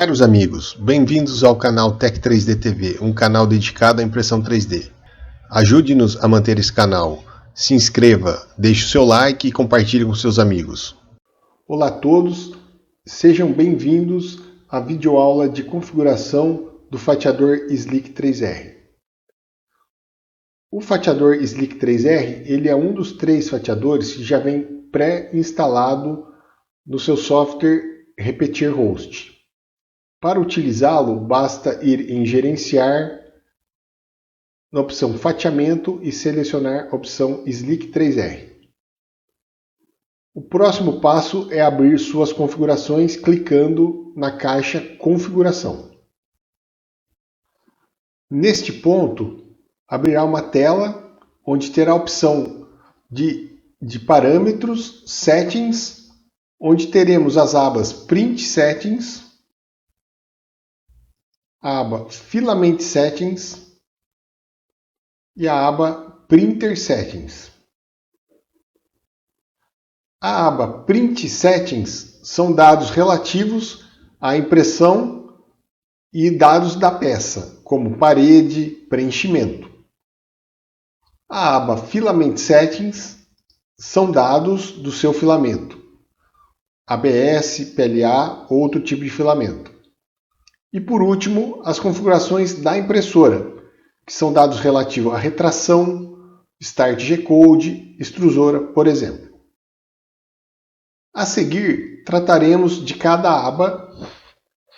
Caros amigos, bem-vindos ao canal Tech 3D TV, um canal dedicado à impressão 3D. Ajude-nos a manter esse canal. Se inscreva, deixe o seu like e compartilhe com seus amigos. Olá a todos, sejam bem-vindos à videoaula de configuração do fatiador Slick 3R. O fatiador Slick 3R ele é um dos 3 fatiadores que já vem pré-instalado no seu software Repetier Host. Para utilizá-lo, basta ir em Gerenciar, na opção Fatiamento e selecionar a opção Slick 3R. O próximo passo é abrir suas configurações clicando na caixa Configuração. Neste ponto, abrirá uma tela onde terá a opção de parâmetros, Settings, onde teremos as abas Print Settings, a aba Filament Settings e a aba Printer Settings. A aba Print Settings são dados relativos à impressão e dados da peça, como parede, preenchimento. A aba Filament Settings são dados do seu filamento, ABS, PLA ou outro tipo de filamento. E por último, as configurações da impressora, que são dados relativos à retração, Start G-Code, extrusora, por exemplo. A seguir, trataremos de cada aba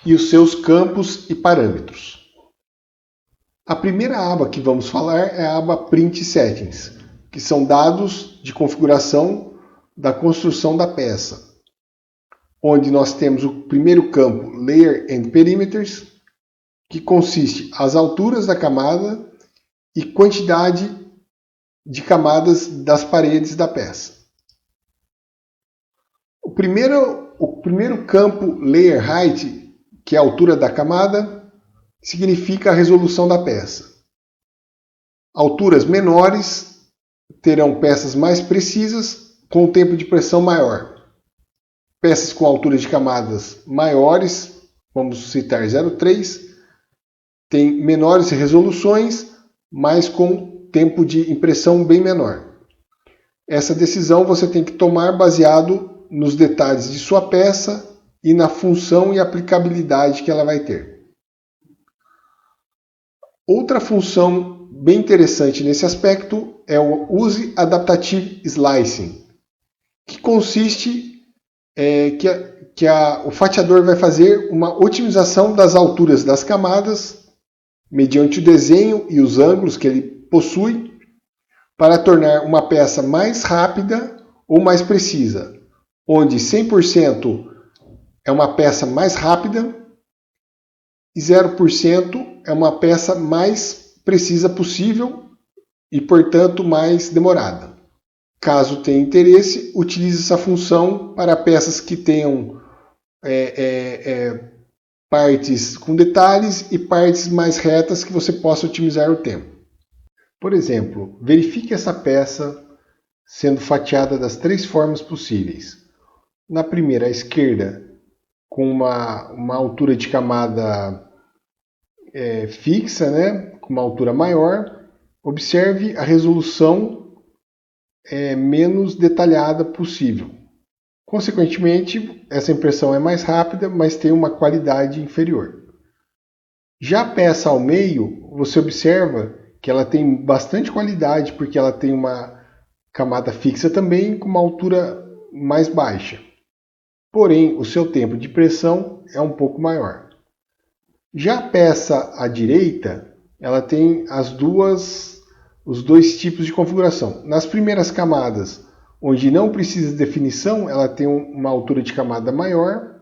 e os seus campos e parâmetros. A primeira aba que vamos falar é a aba Print Settings, que são dados de configuração da construção da peça, onde nós temos o primeiro campo Layer and Perimeters, que consiste as alturas da camada e quantidade de camadas das paredes da peça. O primeiro campo Layer Height, que é a altura da camada, significa a resolução da peça. Alturas menores terão peças mais precisas com o tempo de pressão maior. Peças com altura de camadas maiores, vamos citar 0,3, tem menores resoluções, mas com tempo de impressão bem menor. Essa decisão você tem que tomar baseado nos detalhes de sua peça e na função e aplicabilidade que ela vai ter. Outra função bem interessante nesse aspecto é o Use Adaptive Slicing, que consiste o fatiador vai fazer uma otimização das alturas das camadas mediante o desenho e os ângulos que ele possui para tornar uma peça mais rápida ou mais precisa, onde 100% é uma peça mais rápida e 0% é uma peça mais precisa possível e, portanto, mais demorada. Caso tenha interesse, utilize essa função para peças que tenham partes com detalhes e partes mais retas que você possa otimizar o tempo. Por exemplo, verifique essa peça sendo fatiada das 3 formas possíveis. Na primeira, à esquerda, com uma altura de camada fixa, né, com uma altura maior, observe a resolução menos detalhada possível. Consequentemente, essa impressão é mais rápida, mas tem uma qualidade inferior. Já a peça ao meio, você observa que ela tem bastante qualidade, porque ela tem uma camada fixa também, com uma altura mais baixa. Porém, o seu tempo de impressão é um pouco maior. Já a peça à direita, ela tem os dois tipos de configuração. Nas primeiras camadas, onde não precisa de definição, ela tem uma altura de camada maior.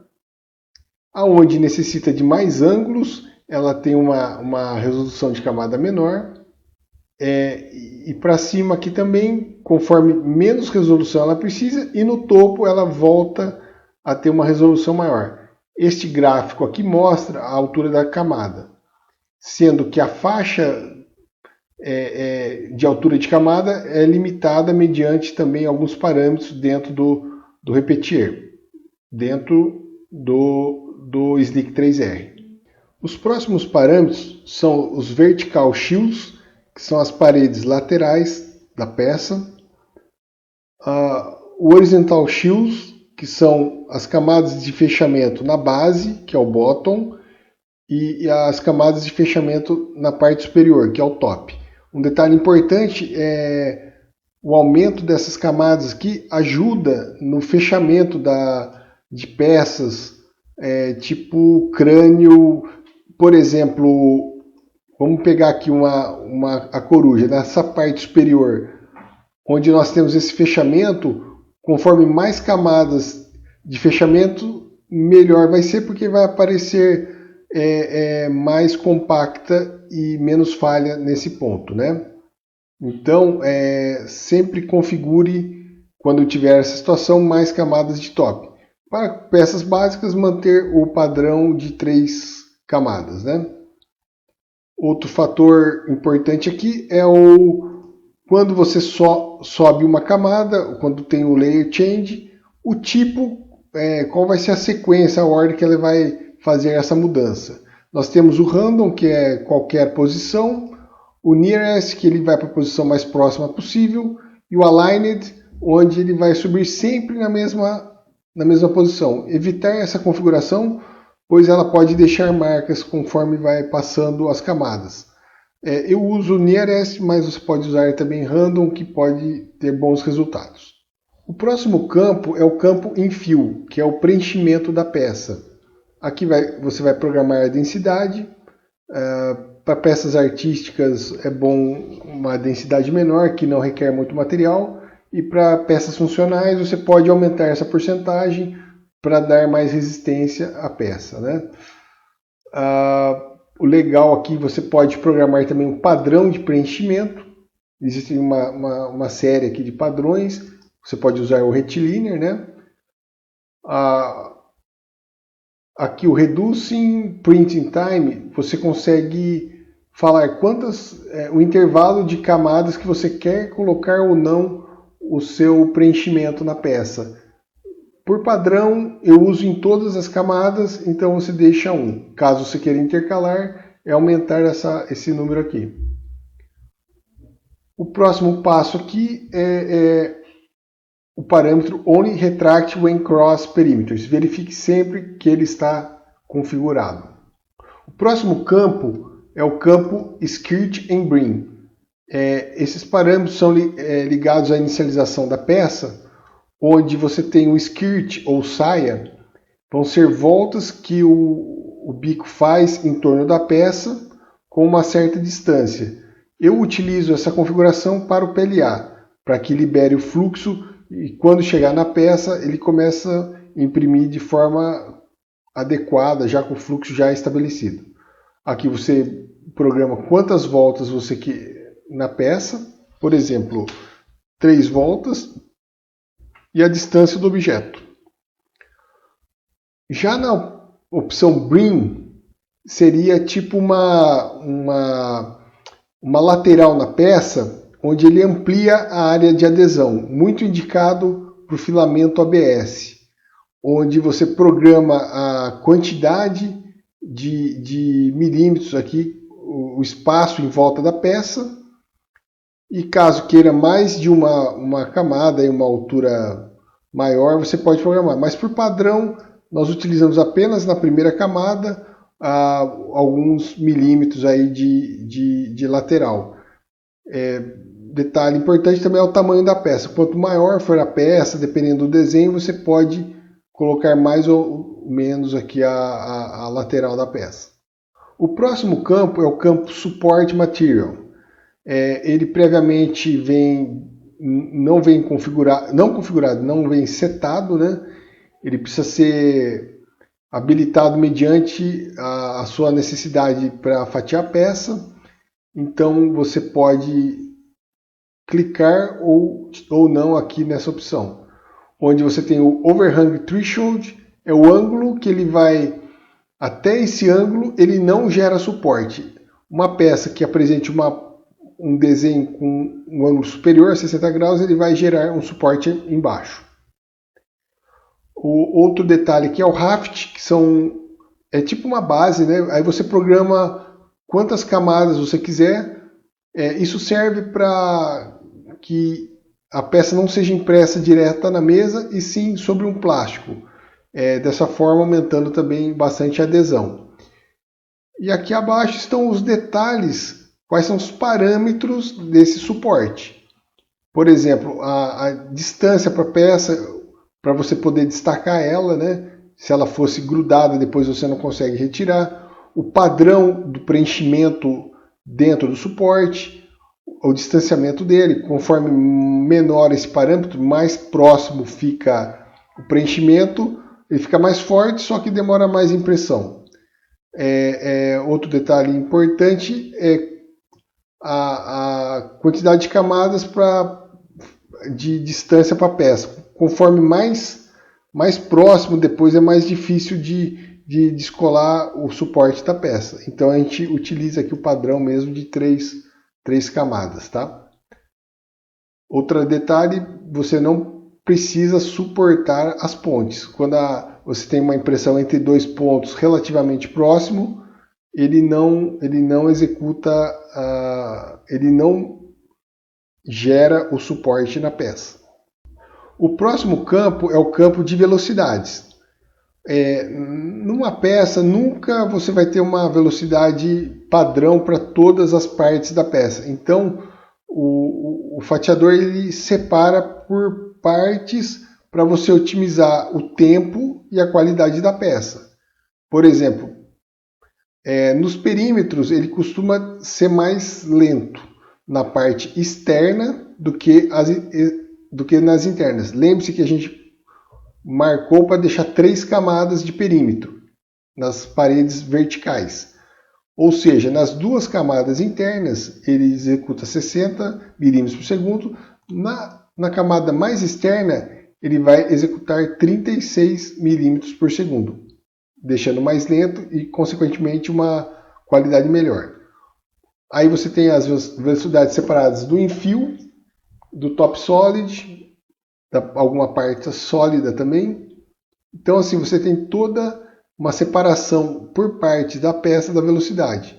Aonde necessita de mais ângulos, ela tem uma resolução de camada menor. E para cima aqui também, conforme menos resolução ela precisa, e no topo ela volta a ter uma resolução maior. Este gráfico aqui mostra a altura da camada, sendo que a faixa de altura de camada é limitada mediante também alguns parâmetros dentro do Repetier, dentro do SLIC 3R. Os próximos parâmetros são os Vertical Shields, que são as paredes laterais da peça, o Horizontal Shields, que são as camadas de fechamento na base, que é o bottom, e as camadas de fechamento na parte superior, que é o top. Um detalhe importante é o aumento dessas camadas que ajuda no fechamento de peças, tipo crânio, por exemplo, vamos pegar aqui a coruja, nessa parte superior, onde nós temos esse fechamento, conforme mais camadas de fechamento, melhor vai ser, porque vai aparecer mais compacta e menos falha nesse ponto, né? Então, sempre configure, quando tiver essa situação, mais camadas de top. Para peças básicas, manter o padrão de 3 camadas, né? Outro fator importante aqui é quando você sobe uma camada, quando tem o layer change, o tipo, qual vai ser a sequência, a ordem que ela vai fazer essa mudança. Nós temos o random, que é qualquer posição, o nearest, que ele vai para a posição mais próxima possível, e o aligned, onde ele vai subir sempre na mesma posição. Evitar essa configuração, pois ela pode deixar marcas conforme vai passando as camadas. Eu uso nearest, mas você pode usar também random, que pode ter bons resultados. O próximo campo é o campo infill, que é o preenchimento da peça. Aqui você vai programar a densidade. Para peças artísticas é bom uma densidade menor, que não requer muito material. E para peças funcionais você pode aumentar essa porcentagem para dar mais resistência à peça, né? O legal aqui, você pode programar também um padrão de preenchimento. Existe uma série aqui de padrões. Você pode usar o retilíneo, né? Aqui o Reducing Printing Time, você consegue falar o intervalo de camadas que você quer colocar ou não o seu preenchimento na peça. Por padrão, eu uso em todas as camadas, então você deixa 1. Caso você queira intercalar, é aumentar esse número aqui. O próximo passo aqui é o parâmetro Only Retract When Cross Perimeters. Verifique sempre que ele está configurado. O próximo campo é o campo Skirt and Brim. Esses parâmetros são ligados à inicialização da peça, onde você tem o skirt ou saia, vão ser voltas que o bico faz em torno da peça com uma certa distância. Eu utilizo essa configuração para o PLA, para que libere o fluxo e quando chegar na peça ele começa a imprimir de forma adequada, já com o fluxo já estabelecido. Aqui você programa quantas voltas você quer na peça, por exemplo, 3 voltas, e a distância do objeto. Já na opção Brim, seria tipo uma lateral na peça, onde ele amplia a área de adesão, muito indicado para o filamento ABS, onde você programa a quantidade de milímetros aqui, o espaço em volta da peça, e caso queira mais de uma camada e uma altura maior, você pode programar. Mas por padrão, nós utilizamos apenas na primeira camada alguns milímetros aí de lateral. Detalhe importante também é o tamanho da peça. Quanto maior for a peça, dependendo do desenho, você pode colocar mais ou menos aqui a lateral da peça. O próximo campo é o campo Support Material. Ele previamente não vem setado, né? Ele precisa ser habilitado mediante a sua necessidade para fatiar a peça. Então você pode clicar ou não aqui nessa opção, onde você tem o Overhang Threshold, é o ângulo que ele vai até esse ângulo, ele não gera suporte. Uma peça que apresente um desenho com um ângulo superior a 60 graus, ele vai gerar um suporte embaixo. O outro detalhe aqui é o raft, que são É tipo uma base, né? Aí você programa quantas camadas você quiser. Isso serve para que a peça não seja impressa direta na mesa e sim sobre um plástico. Dessa forma, aumentando também bastante a adesão. E aqui abaixo estão os detalhes, quais são os parâmetros desse suporte. Por exemplo, a distância para a peça, para você poder destacar ela, né? Se ela fosse grudada, depois você não consegue retirar. O padrão do preenchimento dentro do suporte, o distanciamento dele. Conforme menor esse parâmetro, mais próximo fica o preenchimento. Ele fica mais forte, só que demora mais impressão. Outro detalhe importante é a quantidade de camadas de distância para a peça. Conforme mais próximo, depois é mais difícil de descolar o suporte da peça. Então a gente utiliza aqui o padrão mesmo de três camadas. Tá? Outro detalhe, você não precisa suportar as pontes. Quando você tem uma impressão entre dois pontos relativamente próximo, ele não executa, ele não gera o suporte na peça. O próximo campo é o campo de velocidades. Numa peça, nunca você vai ter uma velocidade padrão para todas as partes da peça. Então, o fatiador ele separa por partes para você otimizar o tempo e a qualidade da peça. Por exemplo, nos perímetros ele costuma ser mais lento na parte externa do que nas internas. Lembre-se que a gente marcou para deixar 3 camadas de perímetro nas paredes verticais. Ou seja, nas 2 camadas internas ele executa 60 milímetros por segundo. Na camada mais externa ele vai executar 36 milímetros por segundo, deixando mais lento e, consequentemente, uma qualidade melhor. Aí você tem as velocidades separadas do infio, do top solid, alguma parte sólida também. Então, assim, você tem toda uma separação por parte da peça da velocidade.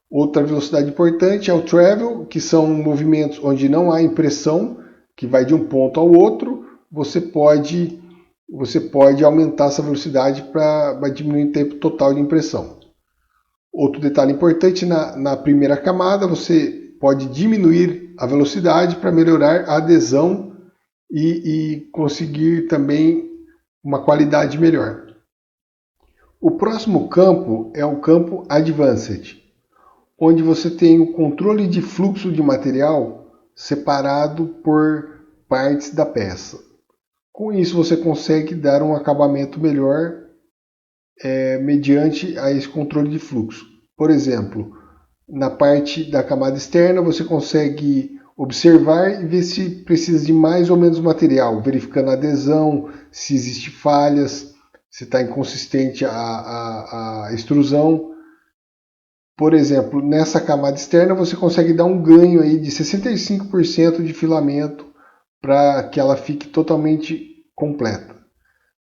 Outra velocidade importante é o travel, que são movimentos onde não há impressão, que vai de um ponto ao outro. Você pode aumentar essa velocidade para diminuir o tempo total de impressão. Outro detalhe importante, na primeira camada você pode diminuir a velocidade para melhorar a adesão e conseguir também uma qualidade melhor. O próximo campo é o campo Advanced, onde você tem o controle de fluxo de material separado por partes da peça. Com isso você consegue dar um acabamento melhor mediante a esse controle de fluxo. Por exemplo, na parte da camada externa você consegue observar e ver se precisa de mais ou menos material, verificando a adesão, se existe falhas, se está inconsistente a extrusão. Por exemplo, nessa camada externa você consegue dar um ganho aí de 65% de filamento para que ela fique totalmente completa.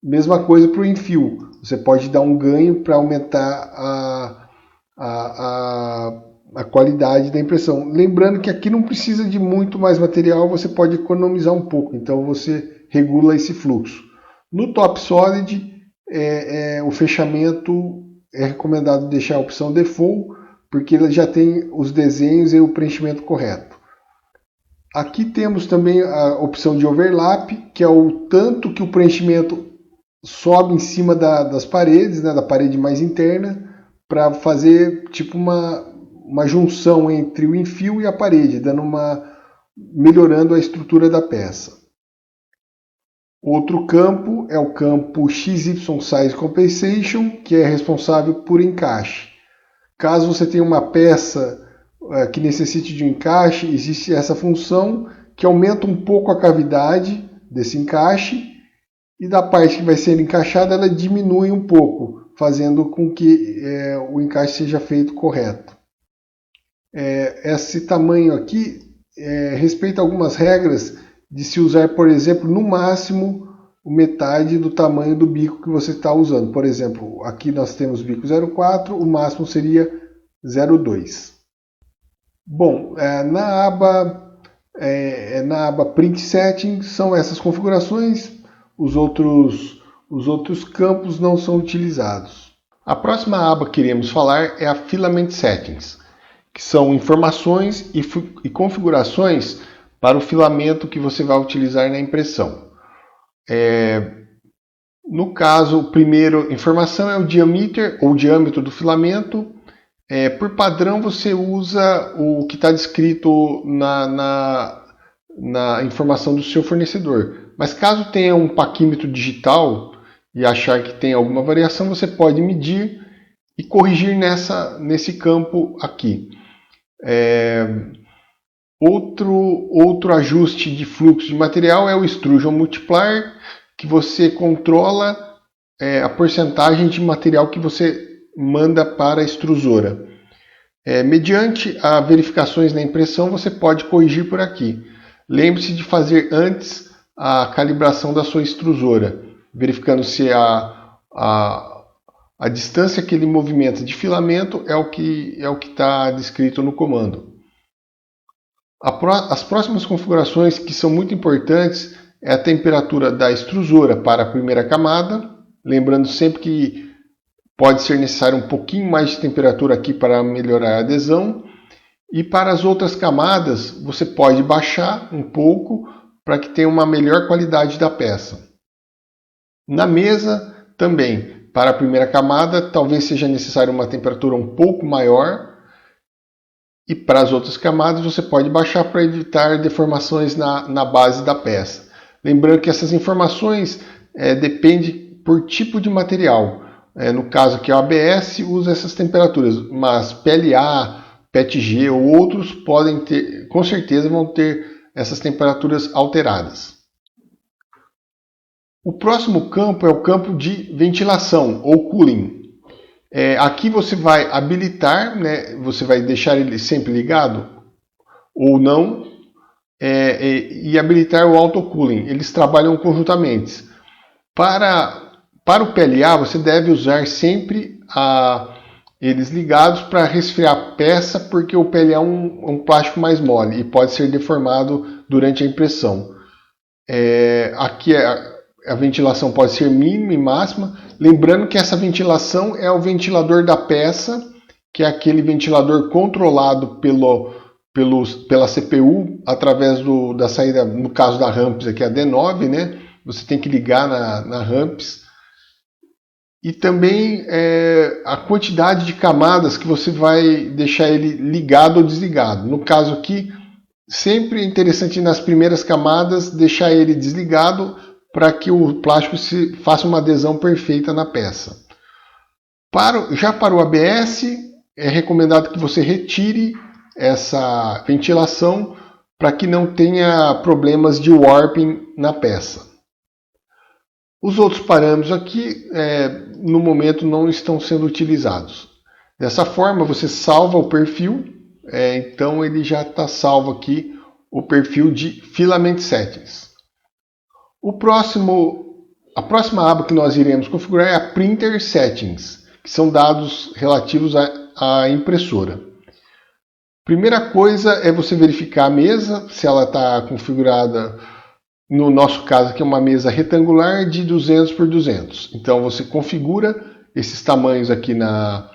Mesma coisa para o infio, você pode dar um ganho para aumentar a qualidade da impressão. Lembrando que aqui não precisa de muito mais material, você pode economizar um pouco, então você regula esse fluxo. No Top Solid, o fechamento é recomendado deixar a opção Default, porque ele já tem os desenhos e o preenchimento correto. Aqui temos também a opção de Overlap, que é o tanto que o preenchimento sobe em cima das paredes, né, da parede mais interna, para fazer tipo uma junção entre o infio e a parede, melhorando a estrutura da peça. Outro campo é o campo XY Size Compensation, que é responsável por encaixe. Caso você tenha uma peça que necessite de um encaixe, existe essa função que aumenta um pouco a cavidade desse encaixe, e da parte que vai ser encaixada ela diminui um pouco, fazendo com que o encaixe seja feito correto. Esse tamanho aqui respeita algumas regras de se usar, por exemplo, no máximo metade do tamanho do bico que você está usando. Por exemplo, aqui nós temos bico 0,4, o máximo seria 0,2. Bom, na aba Print Settings são essas configurações, os outros campos não são utilizados. A próxima aba que iremos falar é a Filament Settings, que são informações e configurações para o filamento que você vai utilizar na impressão. No caso, a primeira informação é o diâmetro ou diâmetro do filamento. Por padrão, você usa o que está descrito na informação do seu fornecedor. Mas caso tenha um paquímetro digital e achar que tem alguma variação, você pode medir e corrigir nesse campo aqui. Outro ajuste de fluxo de material é o Extrusion Multiplier, que você controla a porcentagem de material que você manda para a extrusora. Mediante as verificações na impressão, você pode corrigir por aqui. Lembre-se de fazer antes a calibração da sua extrusora, verificando se a distância que ele movimenta de filamento é o que está descrito no comando. As próximas configurações que são muito importantes é a temperatura da extrusora para a primeira camada, lembrando sempre que pode ser necessário um pouquinho mais de temperatura aqui para melhorar a adesão, e para as outras camadas você pode baixar um pouco para que tenha uma melhor qualidade da peça. Na mesa também, para a primeira camada talvez seja necessário uma temperatura um pouco maior, e para as outras camadas você pode baixar para evitar deformações na base da peça. Lembrando que essas informações dependem por tipo de material. No caso aqui, o ABS usa essas temperaturas, mas PLA, PETG ou outros podem ter, com certeza vão ter essas temperaturas alteradas. O próximo campo é o campo de ventilação ou cooling. Aqui você vai habilitar, você vai deixar ele sempre ligado ou não, e habilitar o autocooling. Eles trabalham conjuntamente. Para o PLA, você deve usar sempre eles ligados para resfriar a peça, porque o PLA é um plástico mais mole e pode ser deformado durante a impressão. Aqui a ventilação pode ser mínima e máxima, lembrando que essa ventilação é o ventilador da peça, que é aquele ventilador controlado pela CPU através da saída, no caso da Ramps aqui a D9, você tem que ligar na Ramps. E também a quantidade de camadas que você vai deixar ele ligado ou desligado. No caso aqui, sempre é interessante nas primeiras camadas deixar ele desligado para que o plástico faça uma adesão perfeita na peça. Já para o ABS, é recomendado que você retire essa ventilação para que não tenha problemas de warping na peça. Os outros parâmetros aqui, no momento, não estão sendo utilizados. Dessa forma, você salva o perfil, então ele já está salvo aqui, o perfil de Filament Settings. A próxima aba que nós iremos configurar é a Printer Settings, que são dados relativos à impressora. Primeira coisa é você verificar a mesa, se ela está configurada. No nosso caso aqui é uma mesa retangular de 200 por 200. Então você configura esses tamanhos aqui na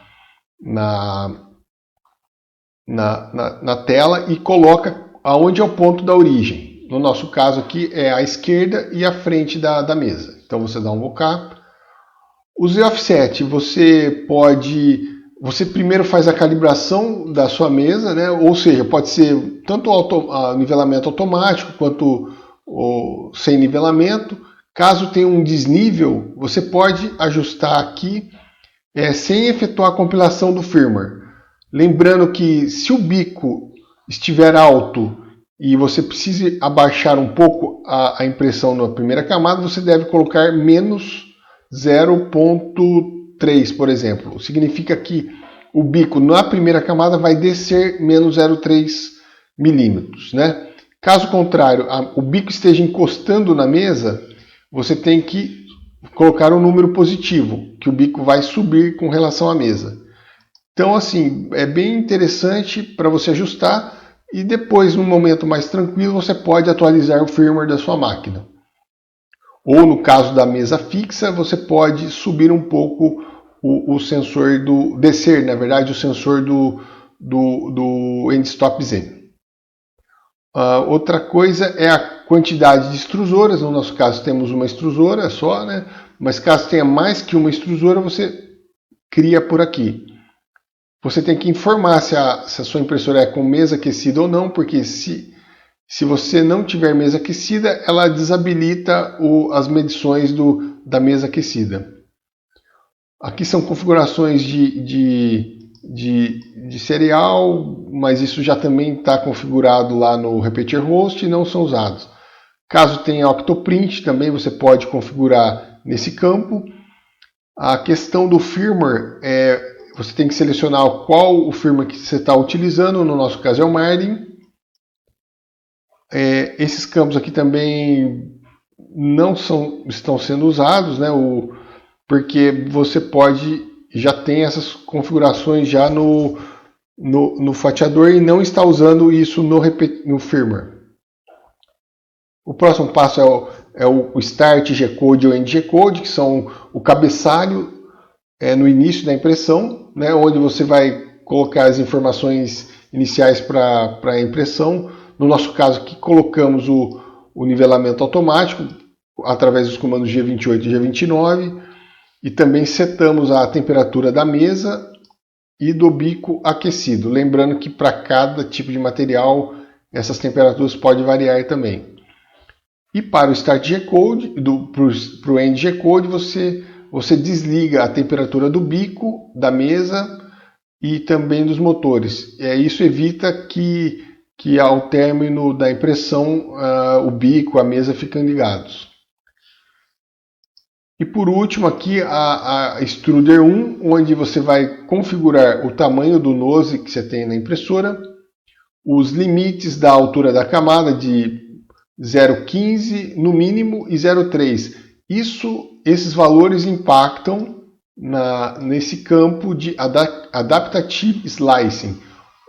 tela e coloca aonde é o ponto da origem. No nosso caso aqui é a esquerda e a frente da mesa. Então você dá um OK. O Z-Offset você primeiro faz a calibração da sua mesa, ou seja, pode ser tanto nivelamento automático quanto sem nivelamento. Caso tenha um desnível, você pode ajustar aqui sem efetuar a compilação do firmware. Lembrando que se o bico estiver alto e você precisa abaixar um pouco a impressão na primeira camada, você deve colocar menos 0,3, por exemplo. Significa que o bico na primeira camada vai descer menos 0,3 milímetros, Caso contrário, o bico esteja encostando na mesa, você tem que colocar um número positivo, que o bico vai subir com relação à mesa. Então, assim, é bem interessante para você ajustar e depois, num momento mais tranquilo, você pode atualizar o firmware da sua máquina. Ou no caso da mesa fixa, você pode subir um pouco o sensor descer, na verdade, o sensor do end-stop Z. Outra coisa é a quantidade de extrusoras. No nosso caso temos uma extrusora só, né? Mas caso tenha mais que uma extrusora, você cria por aqui. Você tem que informar se a sua impressora é com mesa aquecida ou não, porque se você não tiver mesa aquecida, ela desabilita as medições da mesa aquecida. Aqui são configurações de serial, mas isso já também está configurado lá no Repeater Host e não são usados. Caso tenha Octoprint, também você pode configurar nesse campo. A questão do firmware, você tem que selecionar qual o firmware que você está utilizando, no nosso caso é o Marlin. Esses campos aqui também não estão sendo usados, né? Porque você já tem essas configurações já no fatiador e não está usando isso no firmware. O próximo passo é o Start G-Code ou End G-Code, que são o cabeçalho no início da impressão, né? Onde você vai colocar as informações iniciais para a impressão. No nosso caso aqui colocamos o nivelamento automático através dos comandos G28 e G29 e também setamos a temperatura da mesa e do bico aquecido. Lembrando que para cada tipo de material essas temperaturas podem variar também. E para o Start G-Code, para o End G-Code, você desliga a temperatura do bico, da mesa e também dos motores. Isso evita que ao término da impressão o bico, a mesa fiquem ligados. E por último aqui a Extruder 1, onde você vai configurar o tamanho do nose que você tem na impressora, os limites da altura da camada de 0,15 no mínimo e 0,3. Esses valores impactam nesse campo de Adaptative Slicing,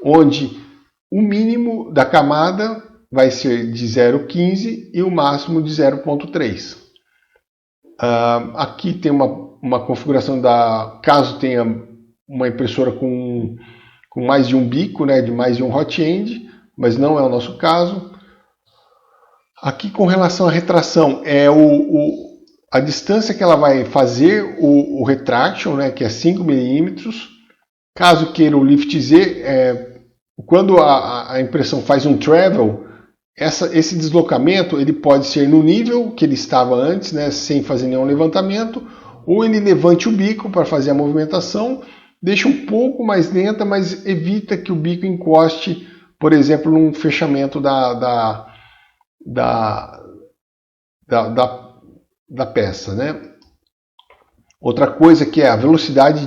onde o mínimo da camada vai ser de 0,15 e o máximo de 0,3. Aqui tem uma configuração caso tenha uma impressora com mais de um bico, né, de mais de um hot end, mas não é o nosso caso. Aqui com relação à retração, a distância que ela vai fazer o retraction, né, que é 5 mm. Caso queira o Lift Z, quando a impressão faz um travel, esse deslocamento ele pode ser no nível que ele estava antes, né, sem fazer nenhum levantamento, ou ele levante o bico para fazer a movimentação, deixa um pouco mais lenta, mas evita que o bico encoste, por exemplo, num fechamento da peça, né? Outra coisa que é a velocidade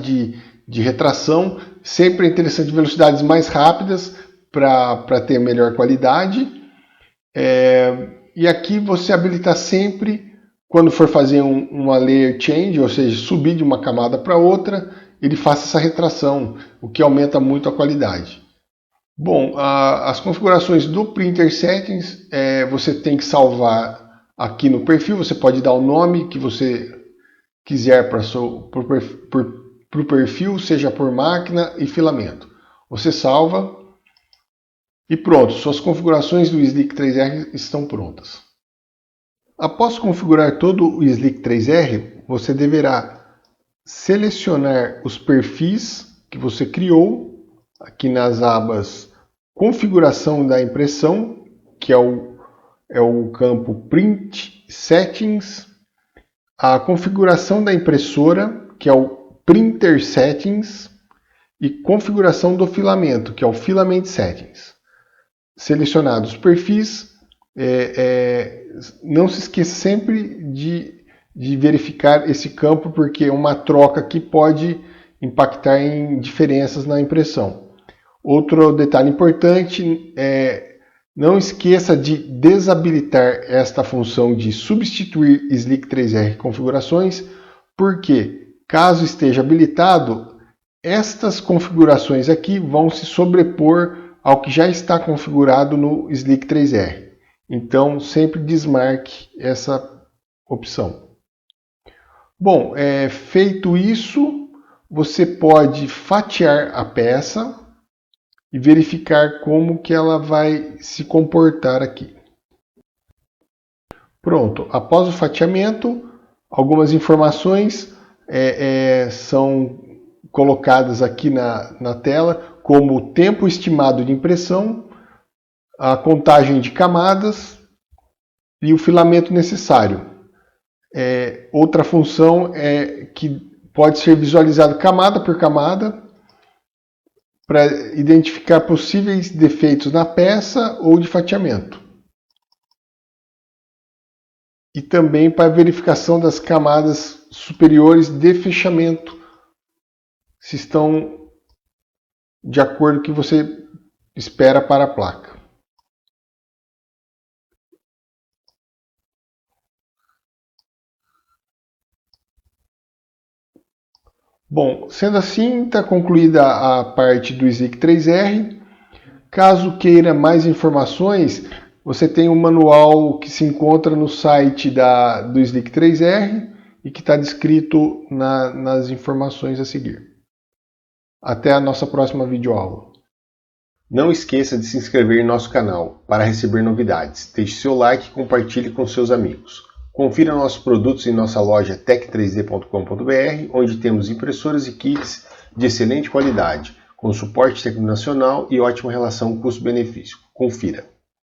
de retração. Sempre é interessante velocidades mais rápidas para ter melhor qualidade. E aqui você habilita sempre, quando for fazer uma layer change, ou seja, subir de uma camada para outra, ele faça essa retração, o que aumenta muito a qualidade. Bom, as configurações do Printer Settings, você tem que salvar aqui no perfil. Você pode dar o nome que você quiser para o perfil, seja por máquina e filamento. Você salva e pronto, suas configurações do Slick 3R estão prontas. Após configurar todo o Slick 3R, você deverá selecionar os perfis que você criou aqui nas abas Configuração da impressão, que é o campo Print Settings, a configuração da impressora, que é o Printer Settings, e configuração do filamento, que é o Filament Settings. Selecionados os perfis, não se esqueça sempre de verificar esse campo, porque é uma troca que pode impactar em diferenças na impressão. Outro detalhe importante Não esqueça de desabilitar esta função de substituir Slic 3R configurações, porque caso esteja habilitado, estas configurações aqui vão se sobrepor ao que já está configurado no Slic 3R. Então, sempre desmarque essa opção. Bom, feito isso, você pode fatiar a peça e verificar como que ela vai se comportar aqui. Pronto, após o fatiamento, algumas informações são colocadas aqui na tela, como o tempo estimado de impressão, a contagem de camadas e o filamento necessário. Outra função é que pode ser visualizado camada por camada para identificar possíveis defeitos na peça ou de fatiamento. E também para verificação das camadas superiores de fechamento, se estão de acordo com o que você espera para a placa. Bom, sendo assim, está concluída a parte do Slic 3R. Caso queira mais informações, você tem um manual que se encontra no site do Slic 3R e que está descrito nas informações a seguir. Até a nossa próxima videoaula. Não esqueça de se inscrever em nosso canal para receber novidades. Deixe seu like e compartilhe com seus amigos. Confira nossos produtos em nossa loja tec3d.com.br, onde temos impressoras e kits de excelente qualidade, com suporte técnico nacional e ótima relação custo-benefício. Confira!